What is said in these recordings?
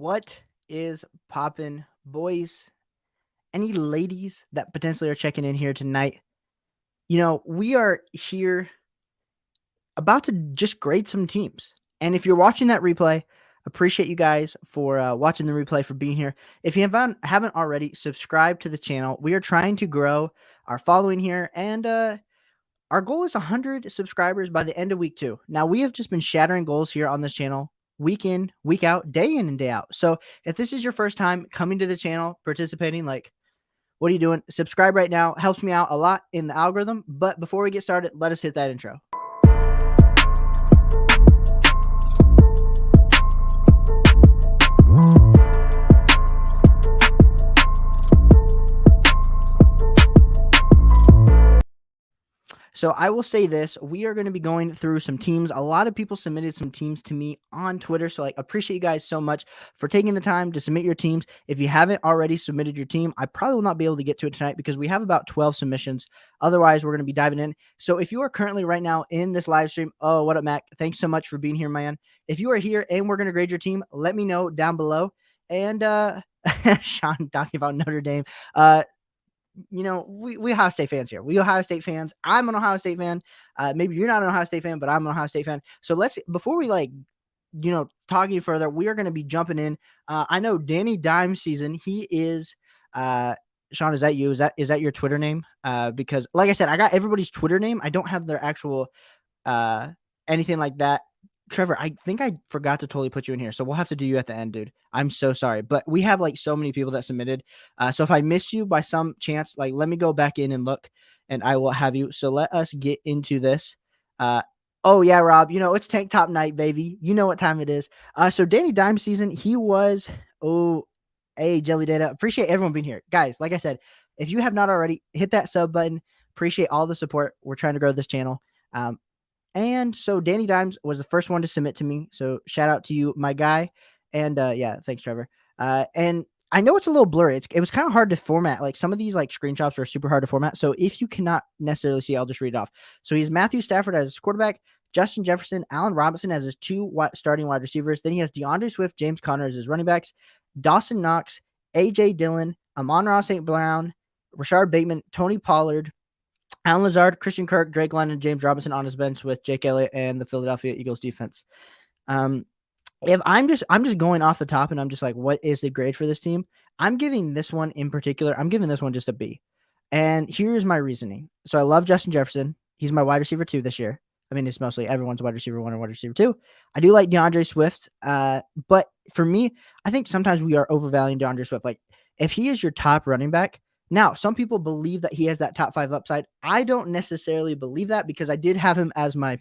What is poppin', boys? Any ladies that potentially are checking in here tonight? We are here about to just grade some teams. And if you're watching that replay, appreciate you guys for watching the replay, for being here. If you haven't already, subscribe to the channel. We are trying to grow our following here, and our goal is 100 subscribers by the end of week 2. Now, we have just been shattering goals here on this channel week in, week out, day in and day out. So if this is your first time coming to the channel, participating, like, what are you doing? Subscribe right now. Helps me out a lot in the algorithm. But before we get started, let us hit that intro. So I will say this, we are going to be going through some teams. A lot of people submitted some teams to me on Twitter. So appreciate you guys so much for taking the time to submit your teams. If you haven't already submitted your team, I probably will not be able to get to it tonight because we have about 12 submissions. Otherwise, we're going to be diving in. So if you are currently right now in this live stream, oh, what up, Mac? Thanks so much for being here, man. If you are here and we're going to grade your team, let me know down below. And Sean talking about Notre Dame. We Ohio State fans here. We Ohio State fans. I'm an Ohio State fan. Maybe you're not an Ohio State fan, but I'm an Ohio State fan. So before we talk any further, we are going to be jumping in. I know Danny Dime season. He is, Sean, is that you? Is that your Twitter name? Because like I said, I got everybody's Twitter name. I don't have their actual, anything like that. Trevor, I think I forgot to totally put you in here, so we'll have to do you at the end, dude. I'm so sorry, but we have so many people that submitted. So if I miss you by some chance, let me go back in and look, and I will have you. So let us get into this. Oh yeah, Rob, it's tank top night, baby. You know what time it is. So Danny Dime season, he was, hey, Jelly Data. Appreciate everyone being here. Guys, like I said, if you have not already, hit that sub button. Appreciate all the support. We're trying to grow this channel. And so Danny Dimes was the first one to submit to me. So shout out to you, my guy. And yeah, thanks, Trevor. And I know it's a little blurry. It was kind of hard to format. Some of these screenshots are super hard to format. So if you cannot necessarily see, I'll just read it off. So he's Matthew Stafford as his quarterback, Justin Jefferson, Allen Robinson as his 2 starting wide receivers. Then he has DeAndre Swift, James Conner as his running backs, Dawson Knox, AJ Dillon, Amon-Ra St. Brown, Rashard Bateman, Tony Pollard, Alan Lazard, Christian Kirk, Drake London, James Robinson on his bench with Jake Elliott and the Philadelphia Eagles defense. If I'm just going off the top and I'm just what is the grade for this team? I'm giving this one in particular, I'm giving this one just a B. And here's my reasoning. So I love Justin Jefferson. He's my wide receiver 2 this year. I mean, it's mostly everyone's wide receiver 1 and wide receiver 2. I do like DeAndre Swift. But for me, I think sometimes we are overvaluing DeAndre Swift. If he is your top running back, now, some people believe that he has that top 5 upside. I don't necessarily believe that because I did have him as my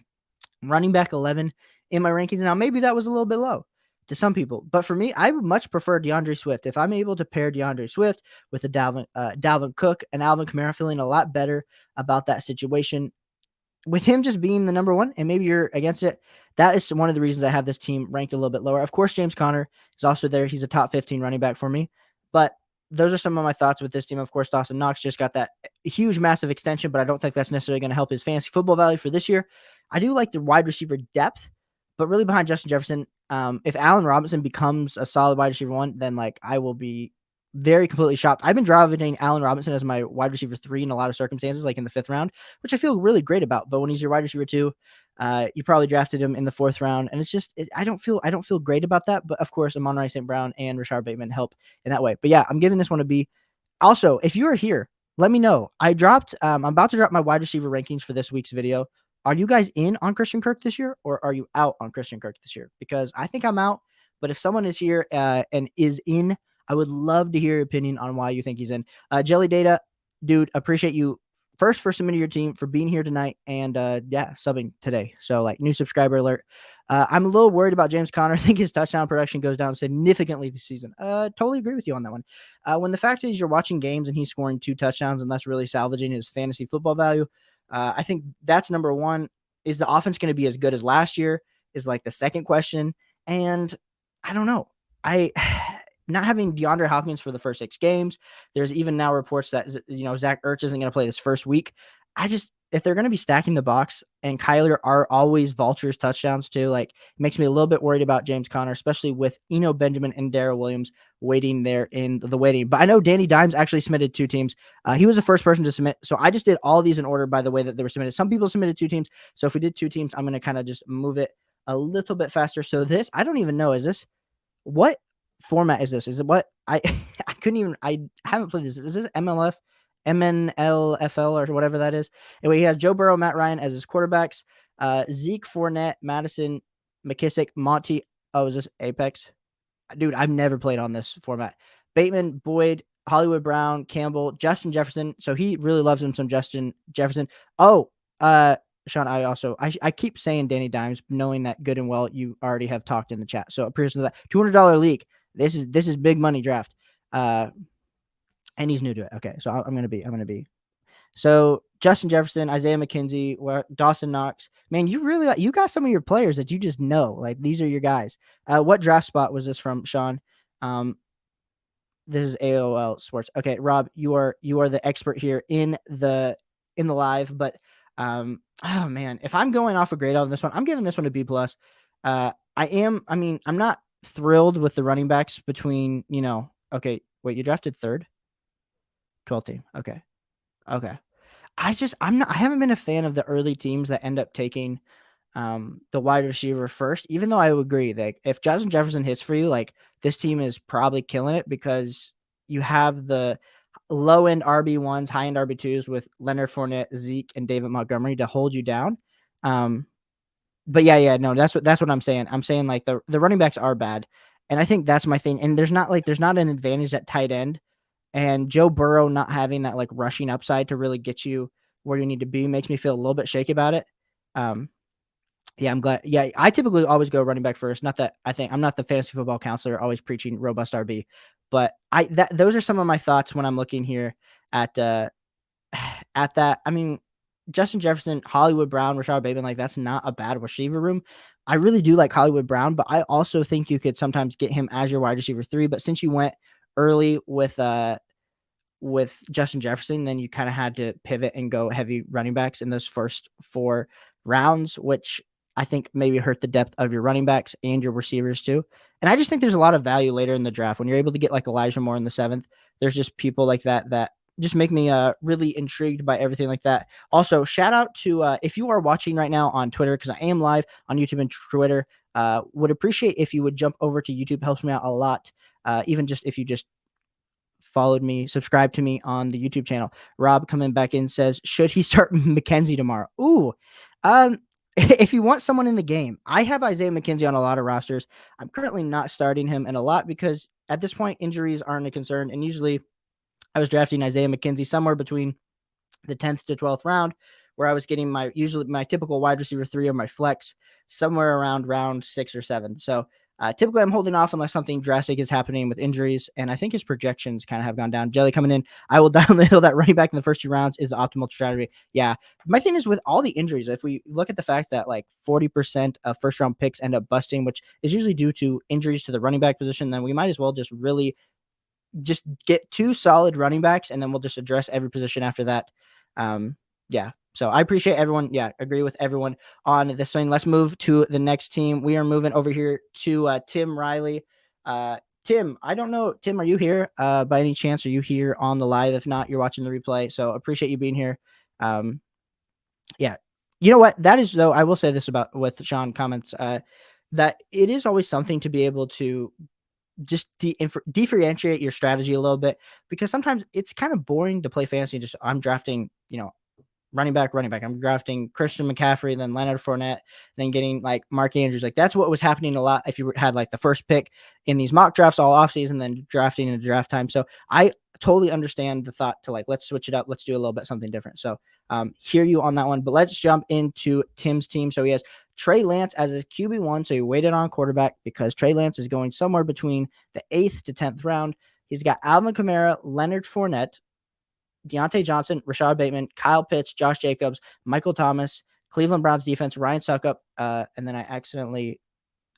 running back 11 in my rankings. Now, maybe that was a little bit low to some people, but for me, I would much prefer DeAndre Swift. If I'm able to pair DeAndre Swift with a Dalvin Cook and Alvin Kamara, feeling a lot better about that situation with him just being the number 1, and maybe you're against it, that is one of the reasons I have this team ranked a little bit lower. Of course, James Conner is also there. He's a top 15 running back for me, but those are some of my thoughts with this team. Of course, Dawson Knox just got that huge, massive extension, but I don't think that's necessarily going to help his fantasy football value for this year. I do like the wide receiver depth, but really behind Justin Jefferson, if Allen Robinson becomes a solid wide receiver 1, then I will be very completely shocked. I've been driving Allen Robinson as my wide receiver 3 in a lot of circumstances, in the 5th round, which I feel really great about. But when he's your wide receiver 2, you probably drafted him in the 4th round, and it's just I don't feel great about that. But of course, Amon-Ra St. Brown and Rashard Bateman help in that way. But yeah, I'm giving this one a B. Also, if you are here, let me know. I'm about to drop my wide receiver rankings for this week's video. Are you guys in on Christian Kirk this year, or are you out on Christian Kirk this year? Because I think I'm out. But if someone is here and is in, I would love to hear your opinion on why you think he's in. Jelly Data, dude, appreciate you first for submitting your team, for being here tonight, and yeah, subbing today. So new subscriber alert. I'm a little worried about James Conner. I think his touchdown production goes down significantly this season. Totally agree with you on that one. When the fact is you're watching games and he's scoring 2 touchdowns and that's really salvaging his fantasy football value, I think that's number 1. Is the offense going to be as good as last year? Is the second question. And I don't know. Not having DeAndre Hopkins for the first 6 games. There's even now reports that Zach Ertz isn't going to play this first week. if they're going to be stacking the box, and Kyler are always vultures touchdowns too, like, it makes me a little bit worried about James Conner, especially with Eno Benjamin and Darrell Williams waiting there in the waiting. But I know Danny Dimes actually submitted 2 teams. He was the first person to submit. So I just did all these in order by the way that they were submitted. Some people submitted 2 teams. So if we did 2 teams, I'm going to kind of just move it a little bit faster. So this, I don't even know. What format is this? Is it what I haven't played this. Is this MLF? MNLFL or whatever that is. Anyway, he has Joe Burrow, Matt Ryan as his quarterbacks. Zeke, Fournette, Madison, McKissick, Monty. Oh, is this Apex? Dude, I've never played on this format. Bateman, Boyd, Hollywood Brown, Campbell, Justin Jefferson. So he really loves him some Justin Jefferson. Oh, Sean, I keep saying Danny Dimes, knowing that good and well you already have talked in the chat. So appreciate that. $200 league. This is big money draft. And he's new to it. Okay, so I'm gonna be. So Justin Jefferson, Isaiah McKenzie, Dawson Knox. Man, you got some of your players that you just know. Like, these are your guys. What draft spot was this from, Sean? This is AOL Sports. Okay, Rob, you are the expert here in the live. But oh man, if I'm going off a grade on this one, I'm giving this one a B plus. I'm not thrilled with the running backs between, okay, wait, you drafted third? 12th team. Okay. I haven't been a fan of the early teams that end up taking the wide receiver first, even though I would agree that if Justin Jefferson hits for you, like, this team is probably killing it because you have the low end RB1s, high end RB2s with Leonard Fournette, Zeke, and David Montgomery to hold you down. But no, that's what I'm saying. I'm saying, like, the running backs are bad. And I think that's my thing. And there's not an advantage at tight end. And Joe Burrow not having that, like, rushing upside to really get you where you need to be makes me feel a little bit shaky about it. I'm glad. Yeah, I typically always go running back first. Not that I'm not the fantasy football counselor always preaching robust RB, but those are some of my thoughts when I'm looking here at that. I mean, Justin Jefferson, Hollywood Brown, Rashad Bateman, like, that's not a bad receiver room. I really do like Hollywood Brown, but I also think you could sometimes get him as your wide receiver 3. But since you went early with Justin Jefferson, then you kind of had to pivot and go heavy running backs in those first 4 rounds, which I think maybe hurt the depth of your running backs and your receivers too. And I just think there's a lot of value later in the draft when you're able to get, like, Elijah Moore in the 7th. There's just people like that just make me really intrigued by everything like that. Also, shout out to if you are watching right now on Twitter, because I am live on YouTube and Twitter, would appreciate if you would jump over to YouTube. Helps me out a lot. Even just if you just followed me, subscribe to me on the YouTube channel. Rob coming back in says, should he start McKenzie tomorrow? Ooh, if you want someone in the game, I have Isaiah McKenzie on a lot of rosters. I'm currently not starting him in a lot because at this point, injuries aren't a concern. And usually I was drafting Isaiah McKenzie somewhere between the 10th to 12th round, where I was getting my typical wide receiver 3 or my flex somewhere around round 6 or 7. So typically I'm holding off unless something drastic is happening with injuries. And I think his projections kind of have gone down. Jelly coming in. I will down the hill that running back in the first 2 rounds is the optimal strategy. Yeah. My thing is with all the injuries, if we look at the fact that like 40% of first round picks end up busting, which is usually due to injuries to the running back position, then we might as well just really just get 2 solid running backs, and then we'll just address every position after that. So I appreciate everyone. Yeah, agree with everyone on this thing. Let's move to the next team. We are moving over here to Tim Riley. Tim, I don't know. Tim, are you here by any chance? Are you here on the live? If not, you're watching the replay. So appreciate you being here. Yeah. You know what? That is, though, I will say this about with Sean comments, that it is always something to be able to just differentiate your strategy a little bit, because sometimes it's kind of boring to play fantasy. Just I'm drafting, running back. I'm drafting Christian McCaffrey, then Leonard Fournette, then getting like Mark Andrews. Like that's what was happening a lot if you had like the first pick in these mock drafts all offseason, then drafting in draft time. So I totally understand the thought to like, let's switch it up. Let's do a little bit something different. So hear you on that one, but let's jump into Tim's team. So he has Trey Lance as his QB1. So he waited on quarterback because Trey Lance is going somewhere between the 8th to 10th round. He's got Alvin Kamara, Leonard Fournette, Deontay Johnson, Rashad Bateman, Kyle Pitts, Josh Jacobs, Michael Thomas, Cleveland Browns defense, Ryan Suckup, and then I accidentally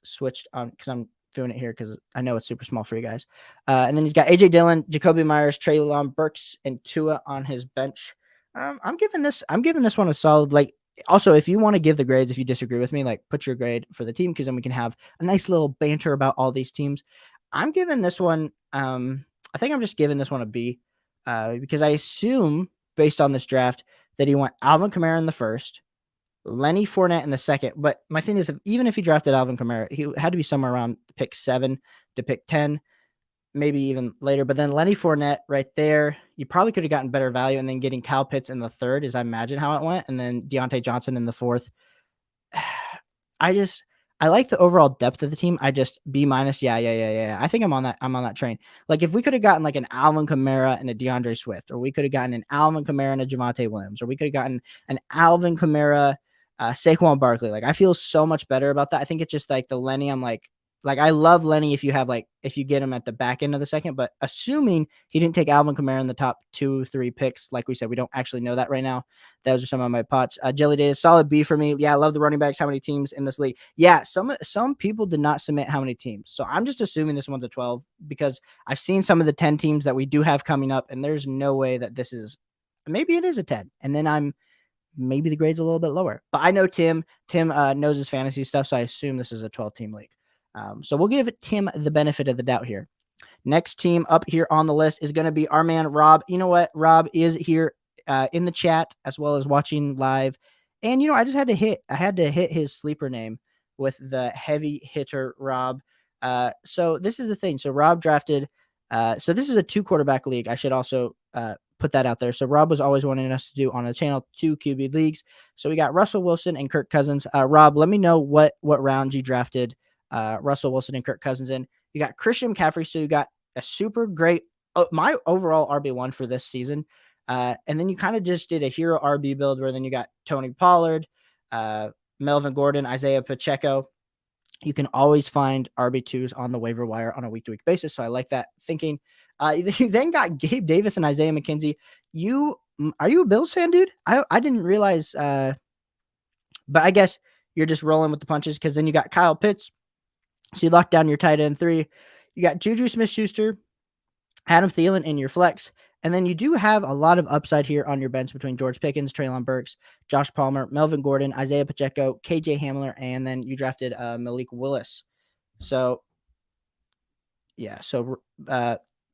switched on because I'm doing it here because I know it's super small for you guys. And then he's got AJ Dillon, Jacoby Myers, Treylon Burks, and Tua on his bench. I'm giving this one a solid, like, also, if you want to give the grades, if you disagree with me, like, put your grade for the team because then we can have a nice little banter about all these teams. I'm giving this one, I think I'm just giving this one a B, because I assume based on this draft that he went Alvin Kamara in the first, Lenny Fournette in the second. But my thing is, even if he drafted Alvin Kamara, he had to be somewhere around pick 7 to pick 10, maybe even later. But then Lenny Fournette right there, you probably could have gotten better value. And then getting Kyle Pitts in the third is, I imagine, how it went. And then Deontay Johnson in the fourth. I just I like the overall depth of the team. I just B minus. Yeah. I think I'm on that. I'm on that train. Like, if we could have gotten like an Alvin Kamara and a DeAndre Swift, or we could have gotten an Alvin Kamara and a Javonte Williams, or we could have gotten an Alvin Kamara, Saquon Barkley. Like, I feel so much better about that. I think it's just like the Lenny. I'm like I love Lenny if you have if you get him at the back end of the second, but assuming he didn't take Alvin Kamara in the top 2-3 picks, like we said, we don't actually know that right now. Those are some of my pots. Jelly Days, solid B for me. Yeah, I love the running backs. How many teams in this league? Yeah, some people did not submit how many teams, so I'm just assuming this one's a 12 because I've seen some of the 10 teams that we do have coming up, and there's no way that this is. Maybe it is a 10, and then maybe the grade's a little bit lower. But I know Tim knows his fantasy stuff, so I assume this is a 12-team league. So we'll give Tim the benefit of the doubt here. Next team up here on the list is going to be our man Rob. You know what? Rob is here in the chat as well as watching live. And I just had to hit his sleeper name with the heavy hitter Rob. So this is the thing. So Rob drafted. So this is a 2-quarterback league. I should also put that out there. So Rob was always wanting us to do on the channel 2 QB leagues. So we got Russell Wilson and Kirk Cousins. Rob, let me know what round you drafted Russell Wilson and Kirk Cousins in. You got Christian McCaffrey, so you got a super great, my overall RB1 for this season. And then you kind of just did a hero RB build where then you got Tony Pollard, Melvin Gordon, Isaiah Pacheco. You can always find RB2s on the waiver wire on a week-to-week basis, so I like that thinking. You then got Gabe Davis and Isaiah McKenzie. Are you a Bills fan, dude? I didn't realize, but I guess you're just rolling with the punches because then you got Kyle Pitts. So you lock down your tight end 3. You got Juju Smith-Schuster, Adam Thielen in your flex. And then you do have a lot of upside here on your bench between George Pickens, Treylon Burks, Josh Palmer, Melvin Gordon, Isaiah Pacheco, KJ Hamler, and then you drafted Malik Willis. So, yeah. So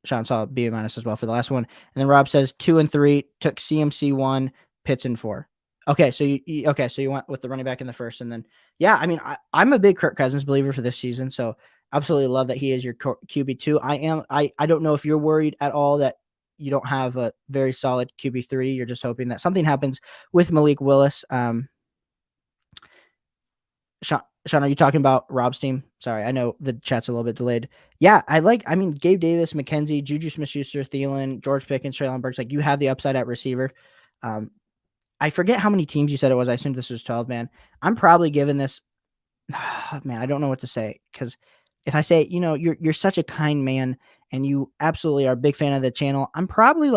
Sean saw B minus as well for the last one. And then Rob says 2 and 3, took CMC 1, Pitts in 4. Okay, so you went with the running back in the first, and then I mean I'm a big Kirk Cousins believer for this season, so absolutely love that he is your QB2. I don't know if you're worried at all that you don't have a very solid QB3. You're just hoping that something happens with Malik Willis. Sean, are you talking about Rob's team? Sorry, I know the chat's a little bit delayed. Yeah, I mean, Gabe Davis, McKenzie, Juju Smith-Schuster, Thielen, George Pickens, Treylon Burks. Like, you have the upside at receiver. I forget how many teams you said it was. I assumed this was 12, man. I'm probably giving this, man, I don't know what to say. Because if I say, you're such a kind man and you absolutely are a big fan of the channel, I'm probably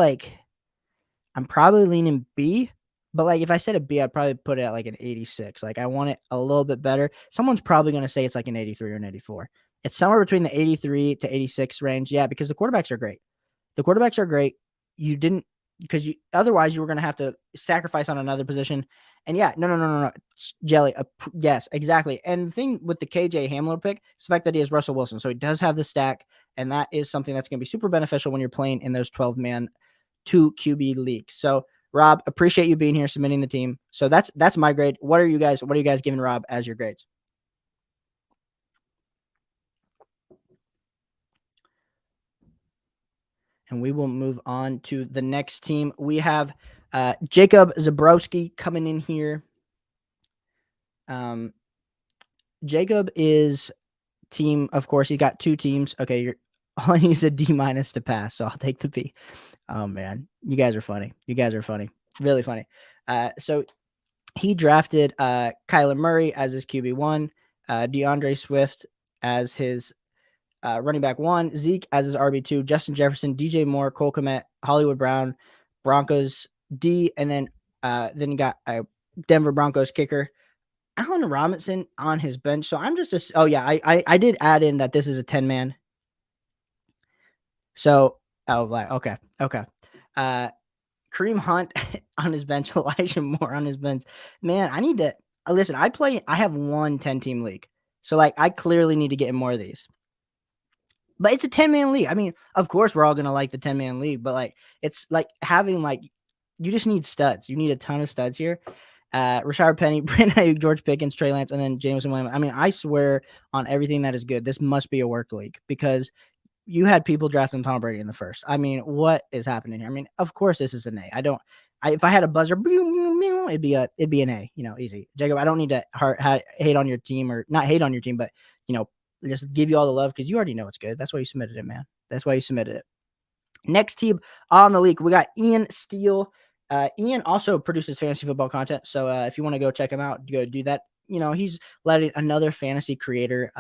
leaning B. But like, if I said a B, I'd probably put it at like an 86. Like, I want it a little bit better. Someone's probably going to say it's like an 83 or an 84. It's somewhere between the 83 to 86 range. Yeah, because the quarterbacks are great. You didn't, because otherwise you were going to have to sacrifice on another position. And yeah, no. Jelly, yes, exactly. And the thing with the KJ Hamler pick is the fact that he has Russell Wilson. So he does have the stack, and that is something that's going to be super beneficial when you're playing in those 12-man 2 QB leagues. So Rob, appreciate you being here, submitting the team. So that's my grade. What are you guys giving Rob as your grades? And we will move on to the next team. We have Jacob Zabrowski coming in here. Jacob is team, of course, he got 2 teams. Okay, all he needs a D minus to pass, so I'll take the B. Oh, man. You guys are funny. Really funny. So he drafted Kyler Murray as his QB1, DeAndre Swift as his running back 1, Zeke as his RB2, Justin Jefferson, DJ Moore, Cole Kmet, Hollywood Brown, Broncos D, and then you got a Denver Broncos kicker, Allen Robinson on his bench. So I'm just I did add in that this is a 10-man. So okay. Kareem Hunt on his bench, Elijah Moore on his bench. Man, I need to listen. I have one 10-team league. So, like, I clearly need to get in more of these. But it's a 10-man league. I mean, of course, we're all going to like the 10-man league, but like, it's like having like, you just need studs. You need a ton of studs here. Rashard Penny, Brandon Ayuk, George Pickens, Trey Lance, and then Jameson Williams. I mean, I swear on everything that is good, this must be a work league because you had people drafting Tom Brady in the first. I mean, what is happening here? I mean, of course this is an A. If I had a buzzer, it'd be an A. You know, easy. Jacob, I don't need to hate on your team or not hate on your team, but you know, just give you all the love because you already know it's good. That's why you submitted it, man. That's why you submitted it. Next team on the league, we got Ian Steele. Ian also produces fantasy football content, so if you want to go check him out, go do that. You know, he's letting another fantasy creator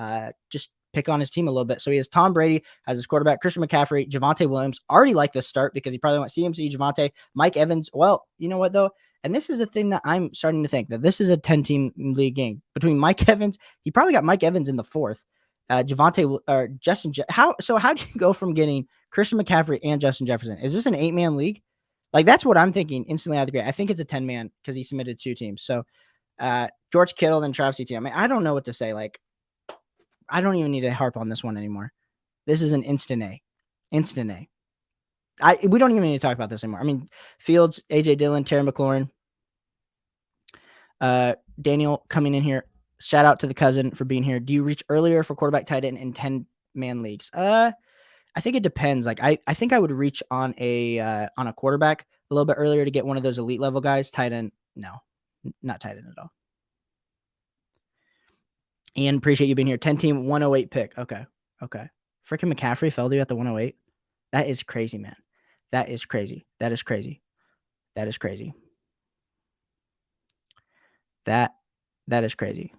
just pick on his team a little bit. So he has Tom Brady as his quarterback, Christian McCaffrey, Javonte Williams. Already like this start because he probably went CMC, Javonte, Mike Evans. Well, you know what though? And this is the thing that I'm starting to think that this is a 10-team league game between Mike Evans. He probably got Mike Evans in the fourth. Javonte or Justin. How do you go from getting Christian McCaffrey and Justin Jefferson? Is this an 8-man league? Like, that's what I'm thinking instantly out of the gate. I think it's a 10-man because he submitted 2 teams. So George Kittle and Travis Etienne. I mean, I don't know what to say. Like, I don't even need to harp on this one anymore. This is an instant A. Instant A. We don't even need to talk about this anymore. I mean, Fields, AJ Dillon, Terry McLaurin, Daniel coming in here. Shout out to the cousin for being here. Do you reach earlier for quarterback tight end in 10-man leagues? I think it depends. Like I think I would reach on a quarterback a little bit earlier to get one of those elite level guys. Tight end, no, not tight end at all. Ian, appreciate you being here. 10-team 108 pick. Okay. Freaking McCaffrey fell to you at the 108. That is crazy, man. That is crazy. That is crazy. That is crazy. That is crazy.